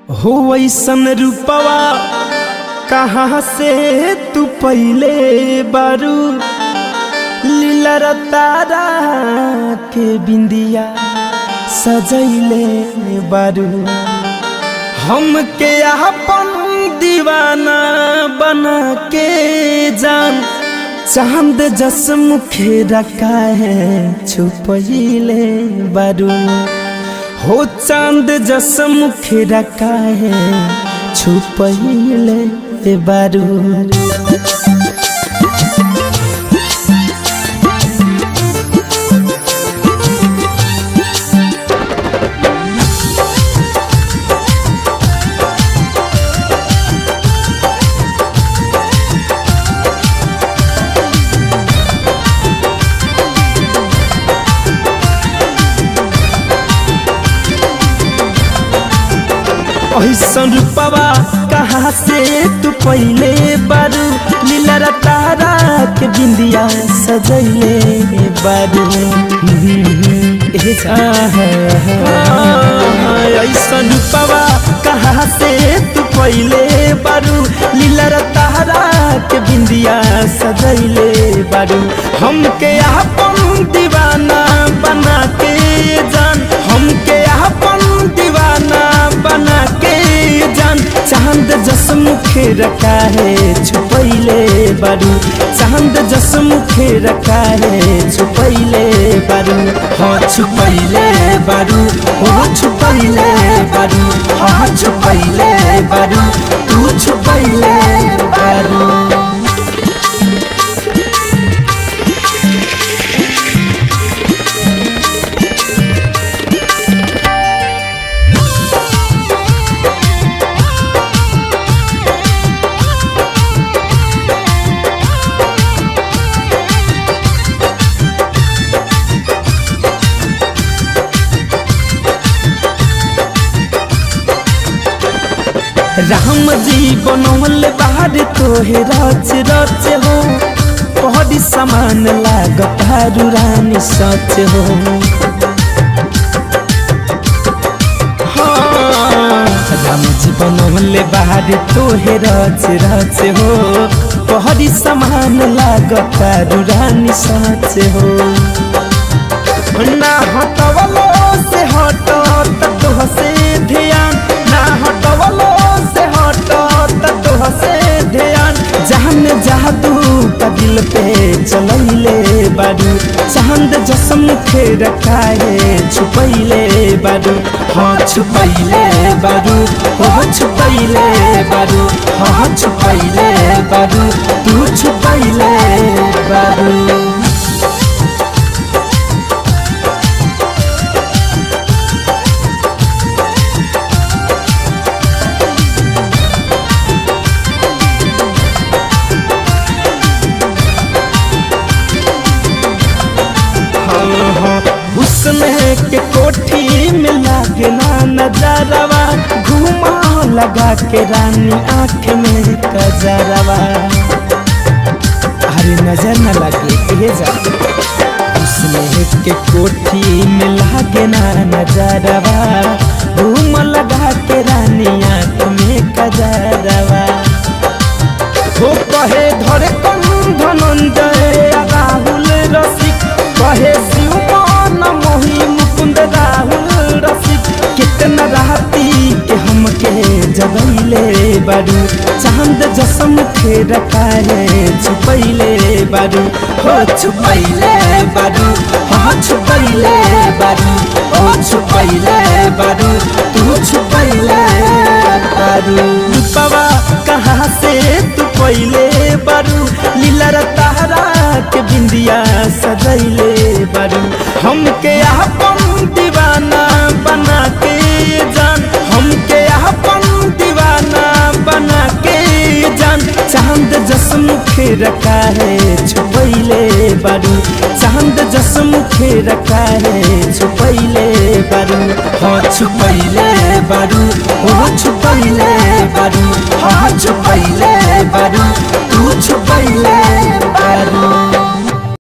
हो वैसन रूपवा कहाँ से तू पहले बारू लीला तारा के बिंदिया सजैले बारू हमके अपन दीवाना बना के जान चांद जस मुखे रखा है छुपैले बारू हो चांद जस मुखे रखा है छुपैले बारू। ऐसन रूपवा कहाँ से तू पहले बारू लीला तारा के बिंदिया सजैले बारू। ऐसन रूपवा कहाँ से तू पहले बारू लीला तारा के बिंदिया सजैले बारू हमके अपन दीवाना बना के जान हमके अपन दीवाना बना के जान चांद जस मुखे रखा है छुपैले बारू चांद जस मुखे रखा है छुपैले बारू। हाँ छुपैले बारू हो छुपैले बारू हाँ छुपैले बारू तू छुपैले बारू। राम जी बनौले बाहर तोहे रच रच हो पहरी समान लागत हारू रानी सच हो। हाँ राम जी बनौले बाहर तोहे रच रच हो पहरी समान लागत हारू रानी सच हो। ना हटवलो से हटो तो से ध्यान ना हटवलो से ध्यान जहान जादू का दिल पे चलैले बारू चांद जस मुखे रखा है छुपैले बारू। हाँ छुपैले बारू हो छुपैले बारू हाँ छुपैले बारू तू छुपैले बारू। हुस्न के कोठी में लागे ना नजरवा घुमा लगा के रानी आँख में कजरवा अरे नजर न लगे ये जा। हुस्न के कोठी में लागे ना नजरवा घुमा लगा के रानी आँख में कजरवा हो कहे धरे कम धनंजय राहुल रसिक कहे शिवमान मोही मुकुंद राहुल रसिक कितना राती के हमके जगैले बारू चांद जस मुखे रखा है छुपैले बारू। हो छुपैले बारू हाँ छुपैले बारू ओ छुपैले बारू तू छुपैले बारू। रूपवा कहाँ से तू पहले बारू लीला तारा के बिंदिया सजैले बारू हमके अपन दीवाना बना के जान हमके अपन दीवाना बना के जान चांद जस मुखे रखा है छुपैले बारू चांद जस मुखे रखा है छुपैले बारू। हाँ छुपैले बारू हो छुपैले बारू हाँ छुपैले बारू तू छुपैले